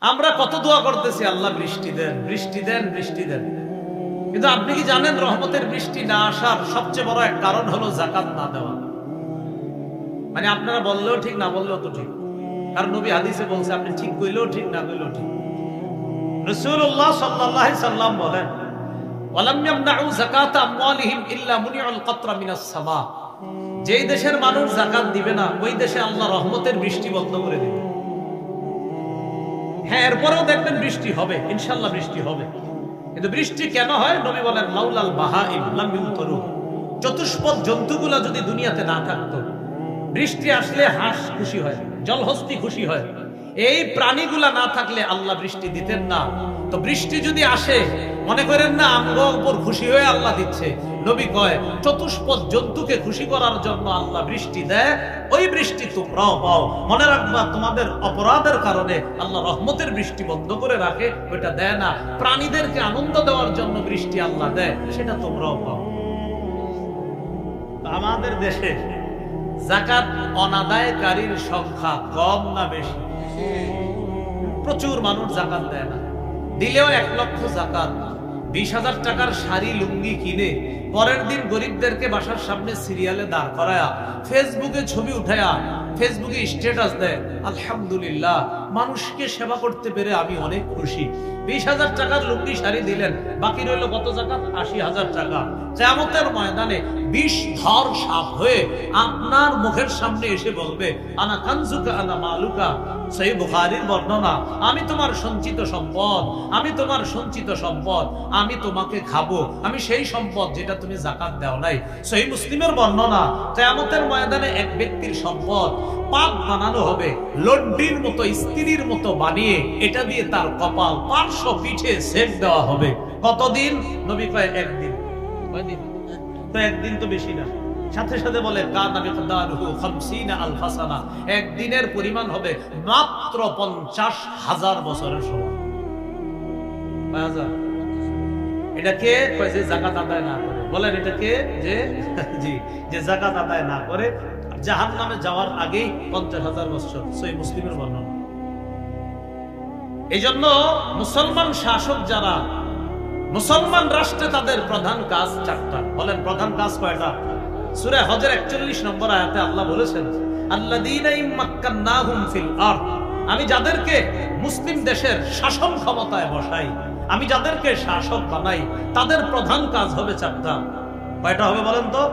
আমরা কত দোয়া করতেছি, আল্লাহ বৃষ্টি দেন, বৃষ্টি দেন, বৃষ্টি দেন। কিন্তু আপনি কি জানেন রহমতের বৃষ্টি না আসার সবচেয়ে বড় এক কারণ হলো যাকাত না দেওয়া? মানে আপনারা বললেও ঠিক, না বললেও তো ঠিক, কারণ নবী হাদিসে বলছে, আপনি ঠিক কইলেও ঠিক, না কইলেও ঠিক। রাসূলুল্লাহ সাল্লাল্লাহু আলাইহি সাল্লাম বলেন, ওয়ালাম ইয়ামনাউ যাকাতা আমওয়ালিহিম ইল্লা মুনিউল কাতরা মিনাস সামা। যেই দেশের মানুষ যাকাত দিবে না, ওই দেশে আল্লাহ রহমতের বৃষ্টি বন্ধ করে দিবে। হ্যাঁ, এরপরেও দেখবেন বৃষ্টি হবে, ইনশাআল্লাহ বৃষ্টি হবে। কিন্তু বৃষ্টি কেন হয়? নবী বলেন, লাউলাল বাহাইম লাম ইউতরু। চতুষ্পদ জন্তুগুলা যদি দুনিয়াতে না থাকতো, বৃষ্টি আসলে হাঁস খুশি হয়, জলহস্তি খুশি হয়, এই প্রাণীগুলা না থাকলে আল্লাহ বৃষ্টি দিতেন না। তো বৃষ্টি যদি আসে, মনে করেন না আমগো উপর খুশি হয়ে আল্লাহ দিচ্ছে। নবী কয়, চতুষ্পদ জন্তুকে খুশি করার জন্য আল্লাহ বৃষ্টি দেয়। ওই বৃষ্টি তোমরাও পাও। মনে রাখবা, তোমাদের অপরাধের কারণে আল্লাহ রহমতের বৃষ্টি বন্ধ করে রাখে, ওইটা দেয় না। প্রাণীদেরকে আনন্দ দেওয়ার জন্য বৃষ্টি আল্লাহ দেয়, সেটা তোমরাও পাও। আমাদের দেশে যাকাত অনাদায়কারীর সংখ্যা কম না বেশি? প্রচুর মানুষ যাকাত দেয় না। দিলেও 1 লক্ষ যাকাত, 20,000 টাকার শাড়ি লুঙ্গি কিনে পরের দিন গরিবদেরকে বাসার সামনে সিরিয়ালে দাঁড় করায়া ফেসবুকে ছবি উঠায়া ফেসবুকে স্ট্যাটাস দেয়, আলহামদুলিল্লাহ, মানুষকে সেবা করতে পেরে আমি অনেক খুশি। 20,000 টাকার লুঙ্গি শাড়ি দিলেন, বাকি রইল কত যাকাত? 80,000 টাকা। কিয়ামতের ময়দানে 20 ধর সাপ হয়ে আপনার মুখের সামনে এসে বলবে, আনা কানজুকা আনা মালুকা। সহিহ বুখারীর বর্ণনা, আমি তোমার সঞ্চিত সম্পদ, আমি তোমার সঞ্চিত সম্পদ, আমি তোমাকে খাবো, আমি সেই সম্পদ যেটা তুমি যাকাত দাও নাই। সহিহ মুসলিমের বর্ণনা, কিয়ামতের ময়দানে এক ব্যক্তির সম্পদ পাক বানানো হবে, লড্ডির মতো, স্ত্রীর মতো বানিয়ে এটা দিয়ে তার কপাল, পার্শ্ব, পিঠে সেক দেওয়া হবে। কতদিন? নবী কয় একদিন। কয়দিন? তো একদিন তো বেশি না। সাথে সাথে বলে, কানা মিকদারুহু 50 আলফা সানা। একদিনের পরিমাণ হবে মাত্র 50,000 বছরের সমান। এটা কে কয়? যে যাকাত আদায় না করে। বলেন, এটা কে? যে জি, যে যাকাত আদায় না করে জাহান্নামে যাওয়ার আগেই 50,000 বছর। সহিহ মুসলিমের বর্ণনা। এই জন্য মুসলমান শাসক যারা, মুসলমান রাষ্ট্রে তাদের প্রধান কাজ 4টা। বলেন, প্রধান কাজ কয়টা? সূরা হজের 41 নম্বর আয়াতে আল্লাহ বলেছেন, আল্লাযীনা ইম্মাক্কান্নাহুম ফিল আরদ। আমি যাদেরকে মুসলিম দেশের শাসন ক্ষমতায় বসাই, আমি যাদেরকে শাসক বানাই, তাদের প্রধান কাজ হবে 4টা। কয়টা হবে বলেন তো?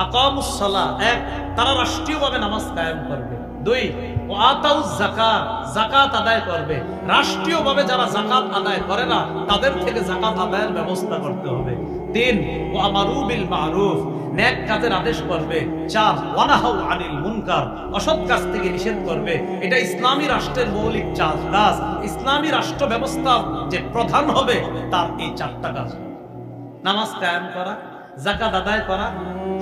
আকামুস সালাহ, 1, তারা রাষ্ট্রীয়ভাবে নামাজ কায়েম করবে। 2, ওয়া আতাউজ যাকাত, যাকাত আদায় করবে। রাষ্ট্রীয়ভাবে যারা যাকাত আদায় করে না, তাদের থেকে যাকাত আদায়ের ব্যবস্থা করতে হবে। 3, ওয়া আমারু বিল মারুফ, নেক কাজের আদেশ করবে। 4, ওয়া নাহাউ আনিল মুনকার, অসৎ কাজ থেকে নিষেধ করবে। এটা ইসলামী রাষ্ট্রের মৌলিক 4 কাজ। ইসলামী রাষ্ট্র ব্যবস্থা যে প্রধান হবে, তার এই 4টা কাজ: নামাজ কায়েম করা, যাকাত আদায় করা,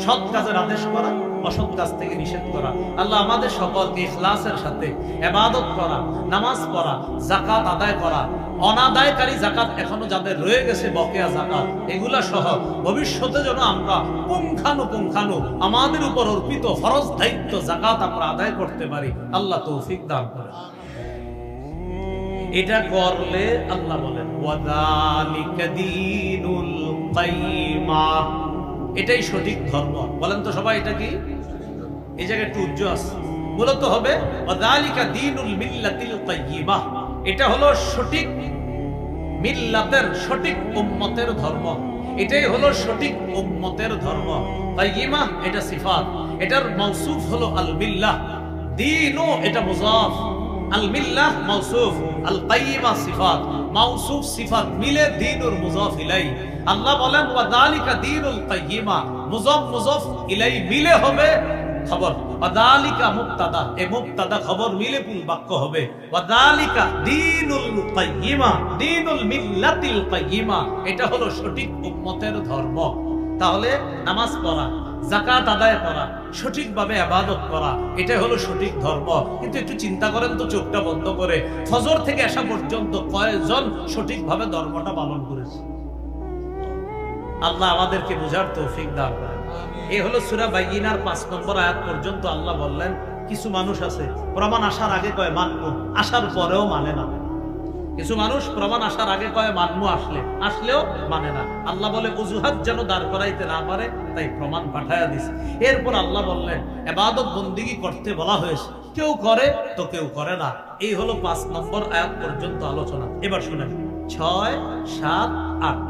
সৎ কাজের আদেশ করা, অসৎ কাজ থেকে নিষেধ করা। আল্লাহ আমাদের সকলকে ইখলাসের সাথে ইবাদত করা, নামাজ পড়া, যাকাত আদায় করা, অনাদায়কারী যাকাত এখনো যাদের রয়ে গেছে, বকেয়া যাকাত, এগুলা সহ ভবিষ্যতে যেন আমরা পুঙ্খানুপুঙ্খানু আমাদের উপর অর্পিত ফরজ দায়িত্ব যাকাত আমরা আদায় করতে পারি। আল্লাহ তৌফিক দান করেন। এটা করলে আল্লাহ বলেন, ওয়াযালিকা দীনুল কাইয়্যিমা, এটাই সঠিক ধর্ম। বলেন তো সবাই, এটা কি? এই জায়গায় একটু উজ্জ্ব আছে। মূলত হবে ওয়াযালিকা দীনুল মিল্লাতিল কাইয়্যিমা, এটা হলো সঠিক মিল্লাতের, সঠিক উম্মতের ধর্ম। এটাই হলো সঠিক উম্মতের ধর্ম। কাইয়্যিমা এটা সিফাত, এটার মাওসুফ হলো আল মিল্লাহ। দীনু এটা মুযাফ, আল মিল্লাহ মাওসুফ, আল কাইয়্যিমা সিফাত। মাওসুফ সিফাত মিলে দীনুর মুযাফ ইলাই। আল্লাহ বলেন, ওয়াযালিকা দীনুল কাইয়্যিমা, মুযাফ মুযাফ ইলাই মিলে হবে খবর। ওয়াযালিকা মুবতাদা, এই মুবতাদা খবর মিলে পুল বাক্য হবে। ওয়াযালিকা দীনুল কাইয়্যিমা, দীনুল মিল্লাতিল কাইয়্যিমা, এটা হলো সঠিক উম্মতের ধর্ম। তাহলে নামাজ পড়া, যাকাত আদায় করা, সঠিকভাবে ইবাদত করা, এটাই হলো সঠিক ধর্ম। কিন্তু একটু চিন্তা করেন তো, চোখটা বন্ধ করে ফজর থেকে আসা পর্যন্ত কয়জন সঠিকভাবে ধর্মটা পালন করেছে? আল্লাহ আমাদেরকে বুঝার তৌফিক দান করেন। এই হলো সূরা বাইয়িনার 5 নম্বর আয়াত পর্যন্ত আল্লাহ বললেন, কিছু মানুষ আছে প্রমাণ আসার আগে কয় মানব, আসার পরেও মানে না। কিছু মানুষ প্রমাণ আসার আগে কয় মানমু, আসলেও মানে না। আল্লাহ বলে অজুহাত যেন দাঁড় করাইতে না পারে, তাই প্রমাণ পাঠায়া দিছে। এরপর আল্লাহ বললেন ইবাদত বন্দেগী করতে বলা হয়েছে, কেউ করে তো কেউ করে না। এই হলো 5 নম্বর আয়াত পর্যন্ত আলোচনা। এবার শুনেন 6, 7, 8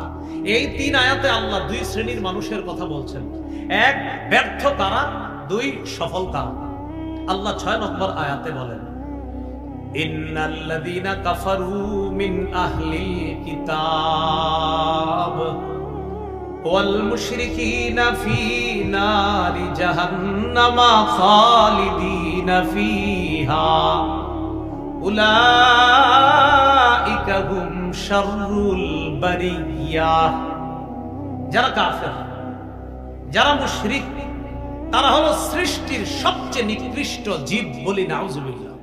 এই 3 আয়াতে আল্লাহ 2 শ্রেণীর মানুষের কথা বলছেন। 1 ব্যর্থ কারা, 2 সফল কারা। আল্লাহ 6 নম্বর আয়াতে বলেন ইন্নাল্লাযীনা কাফারু মিন আহলিল কিতাব ওয়াল মুশরিকিনা ফি নারি জাহান্নামা খালিদিনা ফিহা উলাইকা হুম শাররুল বারিয়াহ। যারা কাফের, যারা মুশরিক, তারা হলো সৃষ্টির সবচেয়ে নিকৃষ্ট জীব, বলি নাউজুবিল্লাহ।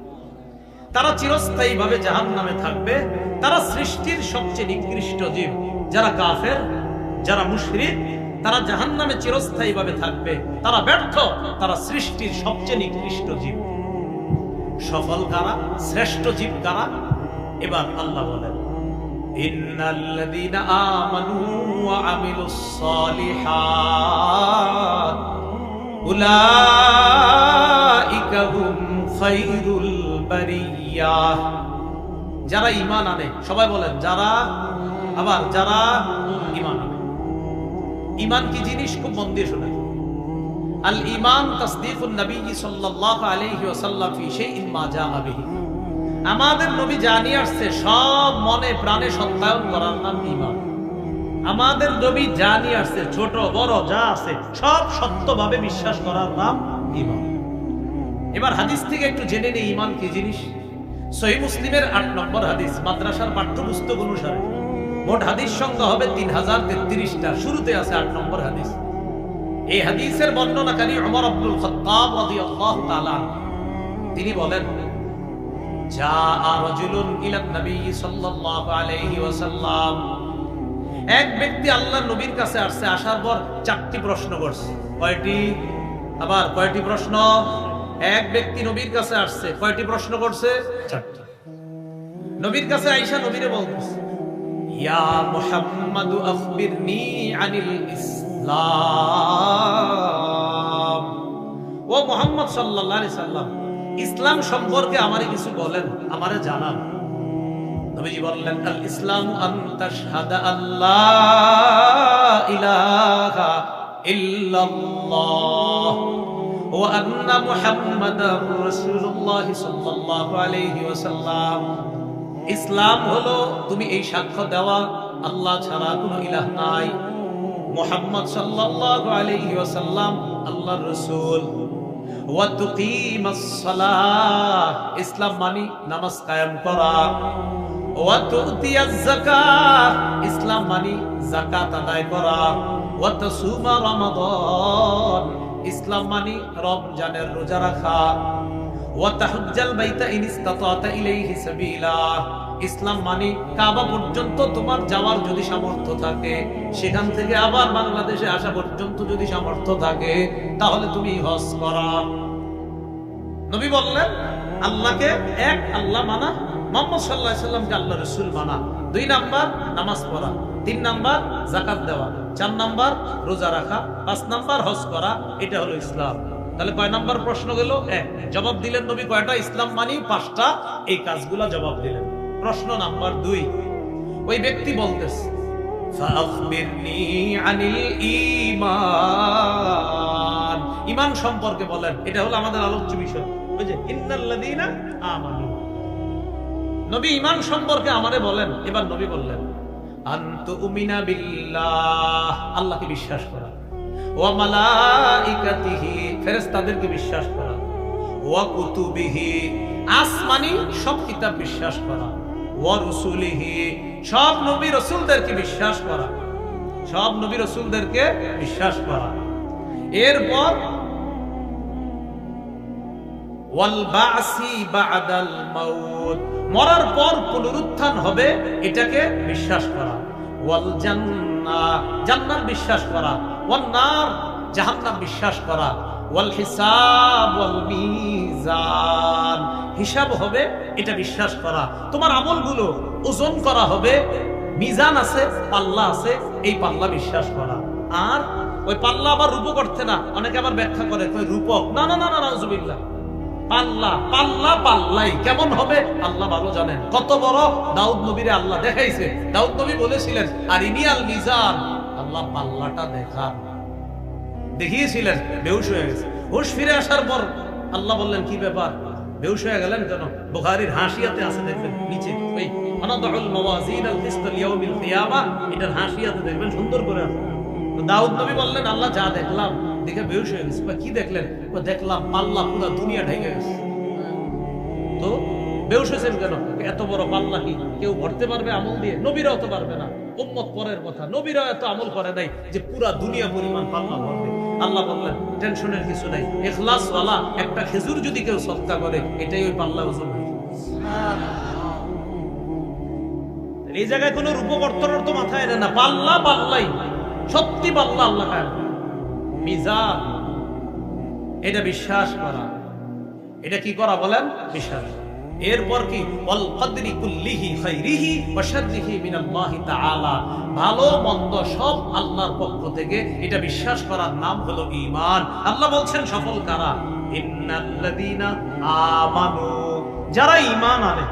তারা চিরস্থায়ীভাবে জাহান্নামে থাকবে। তারা সৃষ্টির সবচেয়ে নিকৃষ্ট জীব। যারা কাফের, যারা মুশরিক, তারা জাহান্নামে চিরস্থায়ীভাবে থাকবে। তারা ব্যর্থ, তারা সৃষ্টির সবচেয়ে নিকৃষ্ট জীব। সফল কারা, শ্রেষ্ঠ জীব কারা? এবার আল্লাহ বলেন ইন্নাল্লাযীনা আমানু ওয়া আমিলুস সালিহাত উলাইকা হুম খায়রুল বারিয়াহ। যারা ঈমান আনে, সবাই বলেন যারা, আবার যারা ঈমান আনে। ঈমান কি জিনিস? খুব মন দিয়ে শুনেন। আল ঈমান তাসদীকুন নবী সাল্লাল্লাহু আলাইহি ওয়াসাল্লাম ফি শাইইন মা জাআ বিহি। আমাদের নবী জানিয়ে আসছে সব মনে প্রাণে সত্যায়ন করার নাম ঈমান। আমাদের নবী জানিয়ে আসছে ছোট বড় যা আছে সব সত্যভাবে বিশ্বাস করার নাম ঈমান। এবার হাদিস থেকে একটু জেনে নেই ঈমান কি জিনিস। সহিহ মুসলিমের 8 নম্বর হাদিস, মাদ্রাসার পাঠ্যপুস্তক অনুসারে মোট হাদিস সংখ্যা হবে 3033টা। শুরুতে আছে 8 নম্বর হাদিস। এই হাদিসের বর্ণনাকারী ওমর আব্দুল খাত্তাব রাদিয়াল্লাহু তাআলা, তিনি বলেন জাআ রাজুলুন ইলা নবী সাল্লাল্লাহু আলাইহি ওয়াসাল্লাম। এক ব্যক্তি আল্লাহর নবীর কাছে আসছে, আসার পর 4টি প্রশ্ন করছে। কয়টি? আবার কয়টি প্রশ্ন? এক ব্যক্তি নবীর কাছে আসছে, কয়টি প্রশ্ন করছে? 4টি। নবীর কাছে আয়েশা নবীরে বলতেছে ইয়া মুহাম্মাদু আখবিরনি আনিল ইসলাম। ও মুহাম্মদ সাল্লাল্লাহু আলাইহি সাল্লাম, ইসলাম সম্পর্কে আমারে কিছু বলেন, আমারে জানান। নবীজি বললেন আল ইসলামু আন তাশহাদা আল্লা ইলাহা ইল্লাল্লাহ ওয়া আন্না মুহাম্মাদার রাসূলুল্লাহ সাল্লাল্লাহু আলাইহি ওয়াসাল্লাম। ইসলাম হলো তুমি এই সাক্ষ্য দেওয়া আল্লাহ ছাড়া কোনো ইলাহ নাই, মুহাম্মদ সাল্লাল্লাহু আলাইহি ওয়াসাল্লাম আল্লাহর রাসূল। ওয়া তুকিমাস সালাহ, ইসলাম মানে নামাজ কায়েম করা। ওয়া তুতিয়াজ যাকাত, ইসলাম মানে যাকাত আদায় করা। ওয়া তাসুমা রমাদান, ইসলাম মানে রমজানের রোজা রাখা। ওয়া তাহুজ্জাল বাইতা ইন ইসতাতাতা ইলাইহি সাবিলা, ইসলাম মানে কাবা পর্যন্ত তোমার যাওয়ার যদি সামর্থ্য থাকে, সেখান থেকে আবার বাংলাদেশে আসা পর্যন্ত যদি সামর্থ্য থাকে, তাহলে তুমি হজ করা। নবী বললেন আল্লাহকে এক আল্লাহ মানা, মুহাম্মদ সাল্লাল্লাহু আলাইহি সাল্লামকে আল্লাহর রাসূল মানা। 2 নাম্বার নামাজ পড়া, 3 নাম্বার যাকাত দেওয়া, 4 নাম্বার রোজা রাখা, 5 নাম্বার হজ করা। এটা হলো ইসলাম। তাহলে কয় নাম্বার প্রশ্ন গেল? 1। জবাব দিলেন নবী কয়টা? ইসলাম মানি 5টা। এই কাজগুলা জবাব দিলেন। প্রশ্ন নাম্বার 2, ওই ব্যক্তি বলতেছে ফাআখবিরনি আনিল ঈমান, ঈমান সম্পর্কে বলেন। এটা হলো আমাদের আলোচ্য বিষয়। ওই যে ইন্নাল্লাযীনা আমানু, নবী ঈমান সম্পর্কে আমারে বলেন। এবার নবী বললেন আনতুমিনা বিল্লাহ, আল্লাহকে বিশ্বাস করা। ওয়া মালাইকাতিহি, ফেরেশতাদেরকে বিশ্বাস করা। ওয়া কুতুবিহি, আসমানি সব কিতাব বিশ্বাস করা। ওয়া রুসুলিহি, সব নবী রাসূলদেরকে বিশ্বাস করা। সব নবী রাসূলদেরকে বিশ্বাস করা। এরপর ওয়াল বাসি বাদাল মাউত, মরার পর পুনরুত্থান হবে, এটাকে বিশ্বাস করা। ওয়াল জান্নাহ, জান্নাত বিশ্বাস করা। ওয়ান নার, জাহান্নাম বিশ্বাস করা। ওয়াল হিসাব ওয়াল মিজান, হিসাব হবে এটা বিশ্বাস করা। তোমার আমলগুলো ওজন করা হবে, মিজান আছে, পাল্লা আছে, এই পাল্লা বিশ্বাস করা। আর ওই পাল্লা আবার রূপক অর্থে না, অনেকে আবার ব্যাখ্যা করে রূপক, না না না না, নাউজুবিল্লাহ। পাল্লা পাল্লা পাল্লাই কেমন হবে আল্লাহ ভালো জানেন। কত বড় দাউদ নবীরে আল্লাহ দেখাইছে। দাউদ নবী বলেছিলেন আরিনিয়াল মিজান, আল্লাহ পাল্লাটা দেখান। দেখিয়েছিলেন, বেহুশ হয়ে গেছে। হুশ ফিরে আসার পর আল্লাহ বললেন কি ব্যাপার, বেহুশ হয়ে গেলেন কেন? বুখারীর হাসিয়াতে আছে, দেখবেন নিচে ওই আনাদুল মাওয়াজিন আল কিসত লিয়াউমিল কিয়ামা, এটার হাসিয়াতে দেখবেন সুন্দর করে আছে। তো দাউদ নবী বললেন আল্লাহ যা দেখলাম, দেখে বেহুশ হয়ে গেছে। কি দেখলেন? দেখলাম পাল্লা পুরো দুনিয়া ঢেকে গেছে। তো বেহুশ হয়েছেন কেন? এত বড় পাল্লা কি কেউ ভরতে পারবে আমল দিয়ে? নবীরাও তো পারবে না, উম্মত পরের কথা। নবীরাও এত আমল করে নাই যে পুরা দুনিয়া পরিমাণ পাল্লা ভরবে। আল্লাহ বললেন টেনশনের কিছু নাই, ইখলাস ওয়ালা একটা খেজুর যদি কেউ সদকা করে, এটাই ওই পাল্লা ওজন। এই জায়গায় কোনো রূপক অর্থ মাথায় এনে না, পাল্লা পাল্লাই, সত্যি পাল্লা আল্লাহ কায়েম। মিজান এটা বিশ্বাস করা, এটা কি করা বলেন? বিশ্বাস। এরপর কি? ওয়াল কদরি কুল্লিহি খাইরিহি ওয়া শাররিহি মিনাল্লাহি তাআলা, ভালো মন্দ সব আল্লাহর পক্ষ থেকে, এটা বিশ্বাস করার নাম হলো ঈমান। আল্লাহ বলছেন সফল কারা? ইন্নাল্লাযীনা আমানু, যারা ঈমান আনে।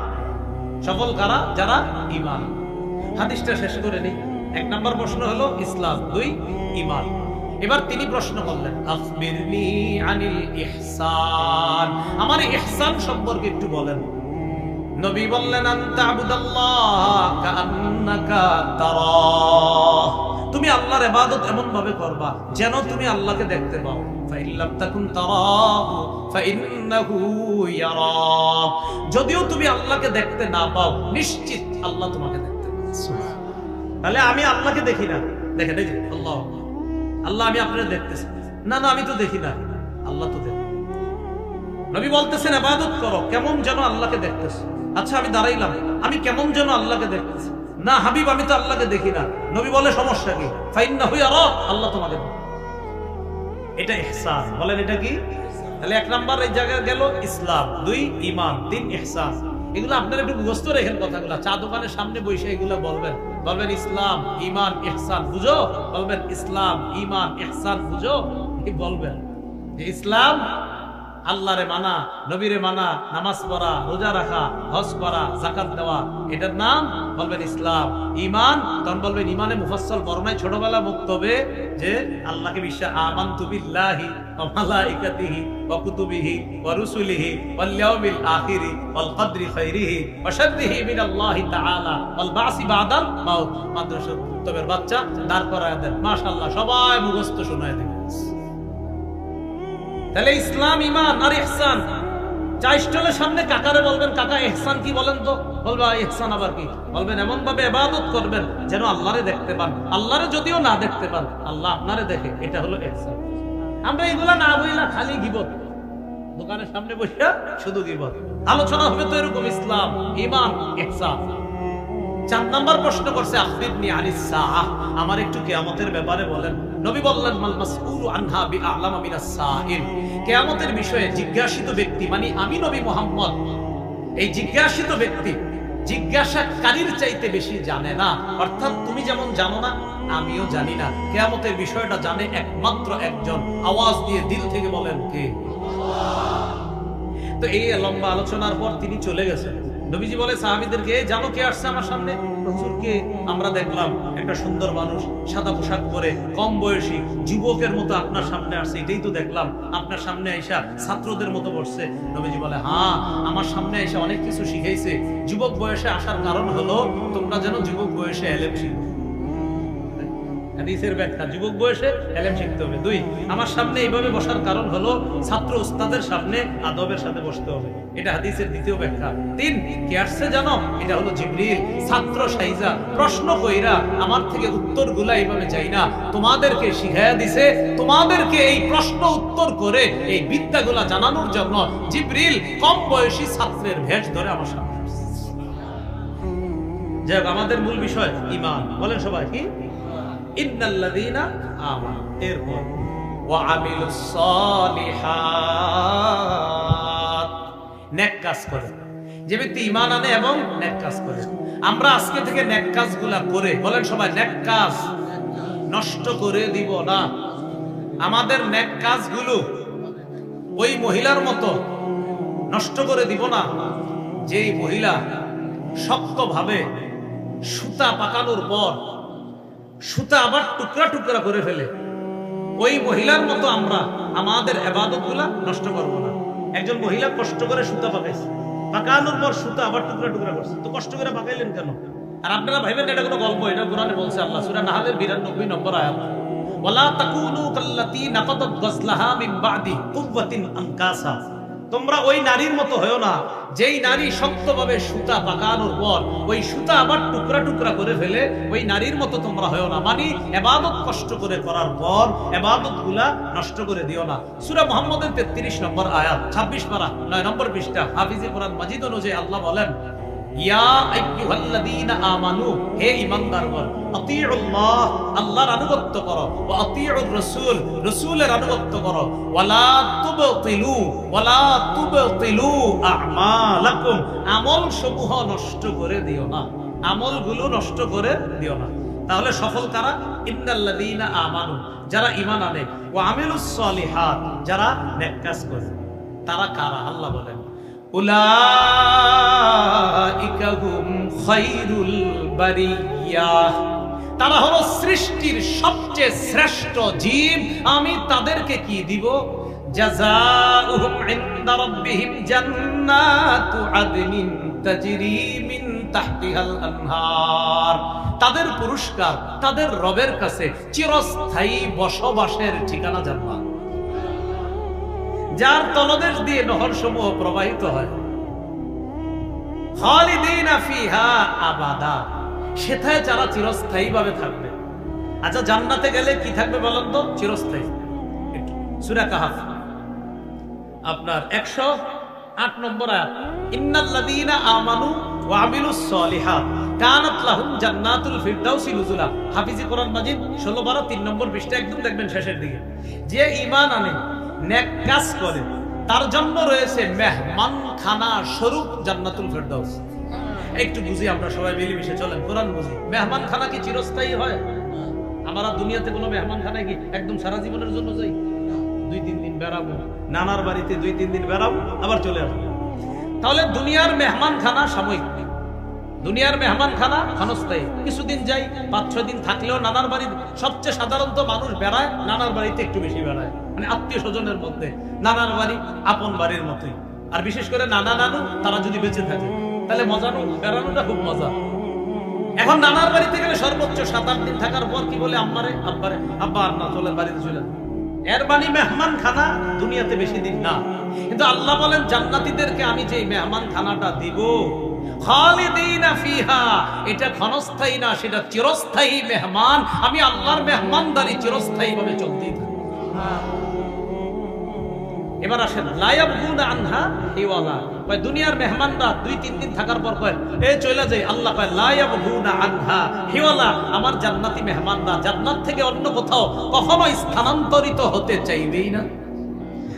সফল কারা? যারা ঈমান। হাদিসটা শেষ করে নেই। এক নাম্বার প্রশ্ন হলো ইসলাম, দুই ঈমান। এবার তিনি প্রশ্ন করলেন আখবিরনি আনিল ইহসান, আমার ইহসান সম্পর্কে একটু বলেন। নবী বললেন আনতা আবুদাল্লাহ কাআন্নাকা তারাহ, তুমি আল্লাহর ইবাদত এমন ভাবে করবা যেন তুমি আল্লাহকে দেখতে পাও। ফাইল্লাম তাকুন তারাহু ফাইন্নাহু ইয়ারাক, যদিও তুমি আল্লাহকে দেখতে না পাও, নিশ্চিত আল্লাহ তোমাকে দেখতে পাচ্ছে। তাহলে আমি আল্লাহকে দেখি না, দেখেন এই যে আল্লাহ, আল্লাহ আমি আপনারা দেখতেছি, না না আমি তো দেখি না, আল্লাহ তো দেখে। নবী বলতেছেন ইবাদত করো কেমন যেন আল্লাহকে দেখতেছি। আচ্ছা আমি দাঁড়াইলাম, আমি কেমন যেন আল্লাহকে দেখতেছি, না হাবিব আমি তো আল্লাহকে দেখি না। নবী বলে সমস্যা কি? ফাইন্নাহু ইয়ারাক, আল্লাহ তোমাকে দেখে। এটা ইহসান। বলেন এটা কি? তাহলে এক নাম্বার এই জায়গায় গেল ইসলাম, দুই ঈমান, তিন ইহসান। এগুলো আপনারা একটু মুখস্থ রাখেন কথাগুলো, চা দোকানের সামনে বসে এগুলো বলবেন। বলবেন ইসলাম ঈমান ইহসান বুঝো, বলবেন ইসলাম ঈমান ইহসান বুঝো। কি বলবেন? যে ইসলাম আল্লাহরে মানা, নবীরে মানা, নামাজ পড়া, রোজা রাখা, হজ করা, যাকাত দেওয়া, এটার নাম বলবেন ইসলাম। ঈমান, তখন বলবেন ঈমানে মুফাসসাল বর্ণায় ছোটবেলা মুক্তবে যে আল্লাহকে বিশ্বাস, আমানতু বিল্লাহি ওয়া মালাইকাতিহি ওয়া কুতুবিহি ওয়া রুসুলিহি ওয়াল ইয়াউমিল আখিরি ওয়াল কদরি খাইরিহি ওয়া শাররিহি মিনাল্লাহি তাআলা ওয়াল বাসি বাদাল মাউত। মাদ্রাসার তবের বাচ্চা দাঁড় করায় দেন, মাশাআল্লাহ সবাই মুখস্থ শোনায় দেন। তাহলে ইসলাম ঈমান আর ইহসান। চা স্টলের সামনে কাকারে বলবেন কাকা ইহসান কি বলেন তো? বলবা ইহসান আবার কি? বলবেন এমন ভাবে ইবাদত করবেন যেন আল্লাহরে দেখতে পান। আল্লাহরে যদিও না দেখতে পান, আল্লাহ আপনারে দেখে, এটা হলো ইহসান। আমরা এগুলা না বইলা খালি গীবত, দোকানের সামনে বসে শুধু গীবত। আলোচনা হবে তো এরকম ইসলাম ঈমান ইহসান। 4 নাম্বার প্রশ্ন করছে আখবিরনি আনিস সাআহ, আমার একটু কিয়ামতের ব্যাপারে বলেন। নবী বললেন মাল মাসউলু আনহা বিআলামা মিনাস সাইল, কিয়ামতের বিষয়ে জিজ্ঞাসিত ব্যক্তি মানে আমি নবী মুহাম্মদ, এই জিজ্ঞাসিত ব্যক্তি জিজ্ঞাসাকারীর চাইতে বেশি জানে না। অর্থাৎ তুমি যেমন জানো না, আমিও জানি না। কিয়ামতের বিষয়টা জানে একমাত্র একজন। আওয়াজ দিয়ে দিল থেকে বলেন কে? তো এই লম্বা আলোচনার পর তিনি চলে গেছেন। নবীজি বলে সাহাবীদেরকে, জানো কে আসছে আমার সামনে? হুজুরকে আমরা দেখলাম একটা সুন্দর মানুষ, সাদা পোশাক পরে, কম বয়সী, যুবকের মতো আপনার সামনে আসছে, এটাই তো দেখলাম। আপনার সামনে আইসা ছাত্রদের মতো বসছে। নবীজি বলে, হ্যাঁ আমার সামনে আইসা অনেক কিছু শিখাইছে। যুবক বয়সে আসার কারণ হলো তোমরা যেন যুবক বয়সে এলেম শিখো। হাদিসের ব্যাখ্যা, যুবক বয়সে ইলম শিখতে হবে। 2, আমার সামনে এইভাবে বসার কারণ হলো ছাত্র উস্তাদের সামনে আদবের সাথে বসতে হবে। এটা হাদিসের দ্বিতীয় ব্যাখ্যা। 3, কে আসছে জানো? এটা হলো জিবরিল। ছাত্র সাইজা প্রশ্ন কইরা আমার থেকে উত্তরগুলা এইভাবে চাই না, তোমাদেরকে শিখাইয়া দিছে। তোমাদেরকে এই প্রশ্ন উত্তর করে এই বিদ্যাগুলা জানানোর জন্য জিবরিল কম বয়সী ছাত্রের ভেষ ধরে আমার সামনে আসছে। যাই হোক, আমাদের মূল বিষয় ঈমান। বলেন সবাই কি? ইন্নাল্লাযীনা আমানু। এরপর ওয়া আমিলুস সালিহাত, নেক কাজ করে। যে ব্যক্তি ঈমান আনে এবং নেক কাজ করে। আমরা আজকে থেকে নেক কাজগুলা করে, বলেন সবাই, নেক কাজ নষ্ট করে দিব না। আমাদের নেক কাজগুলো ওই মহিলার মতো নষ্ট করে দিব না, যেই মহিলা শক্তভাবে সুতা পাকানোর পর সুতা আবার টুকরা টুকরা করে ফেলে। ওই মহিলার মতো আমরা আমাদের ইবাদতগুলা নষ্ট করব না। একজন মহিলা কষ্ট করে সুতা পাকাইছে, পাকানোর পর সুতা আবার টুকরা টুকরা করছে, তো কষ্ট করে পাকাইলেন কেন? আর আপনারা ভাইবেন এটা কোনো গল্প, এটা কোরআনে বলছে আল্লাহ, সূরা নাহলের 92 নম্বর আয়াত, ওয়ালা তাকুনু কাল্লাতী নাকাদাত গসলাহা মিন বাদি কুওয়াতিন আনকাসা, তোমরা ওই নারীর মতো হয়ো না যেই নারী শক্তভাবে সুতা পাকানোর পর ওই সুতা আবার টুকরা টুকরা করে ফেলে, ওই নারীর মতো তোমরা হয়ো না। মানে ইবাদত কষ্ট করে করার পর ইবাদতগুলা নষ্ট করে দিও না। সূরা মুহাম্মদের 33 নম্বর আয়াত, 26 পারা 9 নম্বর পৃষ্ঠা, হাফিজে কোরআন মাজিদ অনুযায়ী আল্লাহ বলেন, ইয়া আইয়ুহাল্লাযীনা আমানু, হে ঈমানদারগণ, আতিউল্লাহ, আল্লাহর আনুগত্য করো, ওয়া আতিউর রাসূল, রাসূলের আনুগত্য করো, ওয়ালা তুবতিলু আমালাকুম, আমল সমূহ নষ্ট করে দিও না, আমলগুলো নষ্ট করে দিও না। তাহলে সফল কারা? ইন্নাল্লাযীনা আমানু, যারা ঈমান আনে, ওয়া আমিলুস সালিহাত, যারা নেক কাজ করে। তারা কারা? আল্লাহ বলেন, উলাইকা হুম খায়রুল বারিয়াহ, তারা হলো সৃষ্টির সবচেয়ে শ্রেষ্ঠ জীব। আমি তাদেরকে কি দিব? জাযাউহুম ইনদা রাব্বিহিম জান্নাতু আদনিন তাজরি মিন তাহতিহাল আনহার, তাদের পুরস্কার তাদের রবের কাছে চিরস্থায়ী বসবাসের ঠিকানা জান্নাত, যার তলদেশ দিয়ে নহর সমূহ প্রবাহিত হয়। খালিদিনা ফিহা আবাদা, সেথায় যারা চিরস্থায়ী ভাবে থাকবে। আচ্ছা, জান্নাতে গেলে কি থাকবে বলেন তো? চিরস্থায়ী। সূরা কাহাফ আপনার 108 নম্বর আয়াত, ইন্নাল্লাযীনা আমানু ওয়া আমিলুস সালিহাত কানাত লাহুম জান্নাতুল ফিরদাউসি নুজুলা, হাফিজি কোরআন মাজিদ 16 3 নম্বর পৃষ্ঠা, একদম দেখবেন শেষের দিকে। যে ঈমান আনে, নেক কাজ করে, তার জন্য রয়েছে মেহমানখানা স্বরূপ জান্নাতুল ফিরদাউস। একটু বুঝি আমরা সবাই মিলেমিশে, চলেন কোরআন বুঝি। মেহমানখানা কি চিরস্থায়ী হয়? আমরা দুনিয়াতে কোনো মেহমানখানায় কি একদম সারা জীবনের জন্য যাই? 2-3 দিন বেড়াবো, নানার বাড়িতে 2-3 দিন বেড়াবো, আবার চলে আসবো। তাহলে দুনিয়ার মেহমানখানা সাময়িক, দুনিয়ার মেহমানখানা ক্ষণস্থায়ী। কিছুদিন যাই, 5-6 দিন থাকলেও নানার বাড়ি, সবচেয়ে সাধারণত মানুষ বেড়ায় নানার বাড়িতে একটু বেশি বেড়ায়, মানে আত্মীয় স্বজনের মধ্যে নানার বাড়ি আপন বাড়ির মতোই। আর বিশেষ করে নানা নানু তারা যদি বেঁচে থাকে, তাহলে মজানো, বেড়ানোটা খুব মজা। এখন নানার বাড়িতে গেলে সর্বোচ্চ 7-8 দিন থাকার পর কি বলে, আম্মারে আব্বারে, আব্বা আর না, চলেন বাড়িতে চলেন। এর মানে মেহমান খানা দুনিয়াতে বেশি দিন না। কিন্তু আল্লাহ বলেন, জান্নাতীদেরকে আমি যে মেহমান খানাটা দিব, খালিদিনা ফিহা, এটা ক্ষণস্থায়ী না, সেটা চিরস্থায়ী মেহমান। আমি আল্লাহর মেহমানদারি চিরস্থায়ী ভাবে চলতেই থাকবে। এবার আসেন, লা ইয়াবগুনা আনহা হিওয়ালা, কয় দুনিয়ার মেহমানরা 2-3 দিন থাকার পর কয় এ চলে যাই। আল্লাহ কয় লা ইয়াবগুনা আনহা হিওয়ালা, আমার জান্নাতি মেহমানরা জান্নাত থেকে অন্য কোথাও কখনো স্থানান্তরিত হতে চাইবেই না,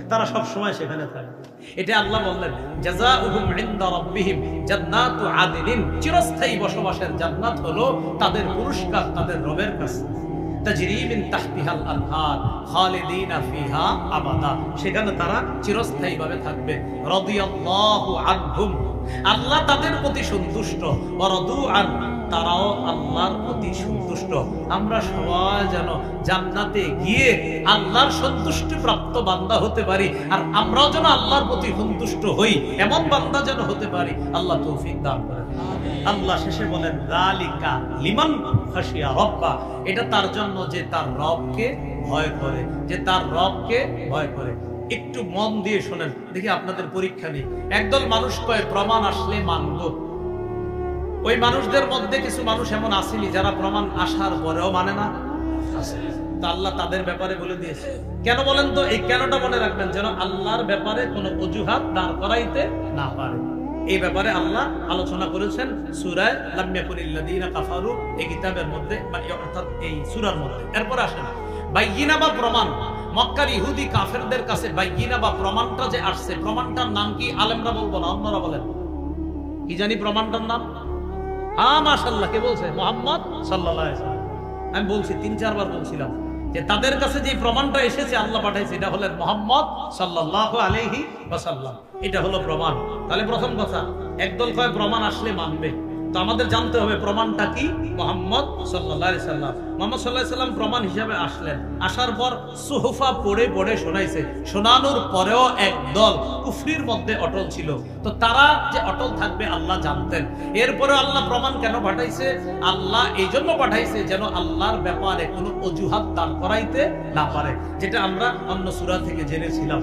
তারা সব সময় সেখানে থাকবে। এটা আল্লাহ বললেন, জাযাউহুম ইনদা রাব্বিহিম জান্নাতু আদনিন, চিরস্থায়ী বসবাসের জান্নাত হলো তাদের পুরস্কার তাদের রবের কাছে। তাজরি মিন তাহতিহাল আনহার খালিদিনা ফিহা আবাদা, সেখানে তারা চিরস্থায়ী ভাবে থাকবে। রাদিয়াল্লাহু আনহুম, আল্লাহ তাদের প্রতি সন্তুষ্ট, ওয়া রাদু আন, তারাও আল্লাহর প্রতি সন্তুষ্ট। আমরা সবাই যেন জান্নাতে গিয়ে আল্লাহর সন্তুষ্টি প্রাপ্ত বান্দা হতে পারি, আর আমরাও যেন আল্লাহর প্রতি সন্তুষ্ট হই, এমন বান্দা যেন হতে পারি। আল্লাহ তৌফিক দান করেন। আল্লাহ শেষে বলেন, যালিকা লিমান খাশিয়া রাব্বা, এটা তার জন্য যে তার রবকে ভয় করে, যে তার রবকে ভয় করে। একটু মন দিয়ে শোনেন, দেখি আপনাদের পরীক্ষা নেই। একদল মানুষ কয় প্রমাণ আসলে মানব। ওই মানুষদের মধ্যে কিছু মানুষ এমন আসেনি যারা প্রমাণ আসার পরেও মানে না। তা আল্লাহ তাদের ব্যাপারে বলে দিয়েছে। কেন বলেন তো? এই কেনটা মনে রাখবেন, যেন আল্লাহর ব্যাপারে কোনো অজুহাত দাঁড় করাইতে না পারে। এই ব্যাপারে আল্লাহ আলোচনা করেছেন সূরা লাম ইয়াকুনিল্লাযীনা কাফারু, এই কিতাবের মধ্যে, অর্থাৎ এই সূরার মধ্যে। এরপর আসেন বাইয়িনা বা প্রমাণ, মক্কার ইহুদি কাফেরদের কাছে বাইয়িনা বা প্রমাণটা যে আসছে, প্রমাণটার নাম কি? আলেমরা বলবো না, অন্যরা বলেন কি জানি প্রমাণটার নাম? হ্যাঁ মাশাআল্লাহ, কে বলছে? মুহাম্মদ সাল্লাল্লাহু আলাইহি ওয়াসাল্লাম। আমি বলছি 3-4 বার বলছিলাম যে তাদের কাছে যে প্রমাণটা এসেছে আল্লাহ পাঠাইছে, এটা হলেন মুহাম্মদ সাল্লাল্লাহু আলাইহি ওয়াসাল্লাম। এটা হলো প্রমাণ। তাহলে প্রথম কথা, একদল কয় প্রমাণ আসলে মানবে, তো আমাদের জানতে হবে প্রমাণটা কি? মুহাম্মদ সাল্লাল্লাহু আলাইহি সাল্লাম। মুহাম্মদ সাল্লাল্লাহু আলাইহি সাল্লাম প্রমাণ হিসাবে আসলেন, আসার পর সুহুফা পড়ে পড়ে শোনাইছে, শোনানোর পরেও একদল কুফরির মধ্যে অটল ছিল। তো তারা যে অটল থাকবে আল্লাহ জানতেন। এরপরে আল্লাহ প্রমাণ কেন পাঠাইছে? আল্লাহ এই জন্য পাঠাইছে যেন আল্লাহর ব্যাপারে কোনো অজুহাত দাঁড় করাইতে না পারে, যেটা আমরা অন্য সূরা থেকে জেনেছিলাম।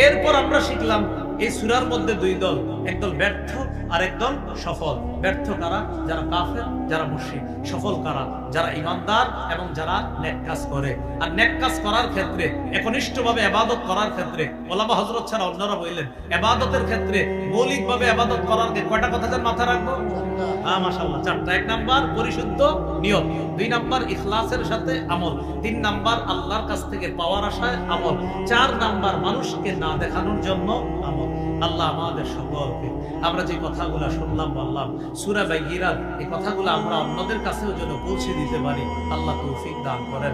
এরপর আমরা শিখলাম এই সূরার মধ্যে দুই দল, একদল ব্যর্থ আর একদল সফল। ব্যর্থ কারা? যারা কাফের, যারা মুশরিক। সফল কারা? যারা ঈমানদার এবং যারা নেক কাজ করে। আর নেক কাজ করার ক্ষেত্রে, একনিষ্ঠভাবে ইবাদত করার ক্ষেত্রে, ওলামা হযরত ছাড়া অন্যরা বললেন ইবাদতের ক্ষেত্রে মৌলিকভাবে ইবাদত করার কয়টা কথা যেন মাথায় রাখবো? মাশাআল্লাহ, 4টা। 1 নাম্বার পরিশুদ্ধ নিয়ত, 2 নাম্বার ইখলাসের সাথে আমল, 3 নাম্বার আল্লাহর কাছ থেকে পাওয়ার আশায় আমল, 4 নাম্বার মানুষকে না দেখানোর জন্য আমল। আল্লাহ আমাদের সকলকে, আমরা যে কথাগুলো শুনলাম বললাম সূরা বাইয়িনাত, এই কথাগুলো আমরা অন্যদের কাছেও যেন পৌঁছে দিতে পারি, আল্লাহ তৌফিক দান করেন।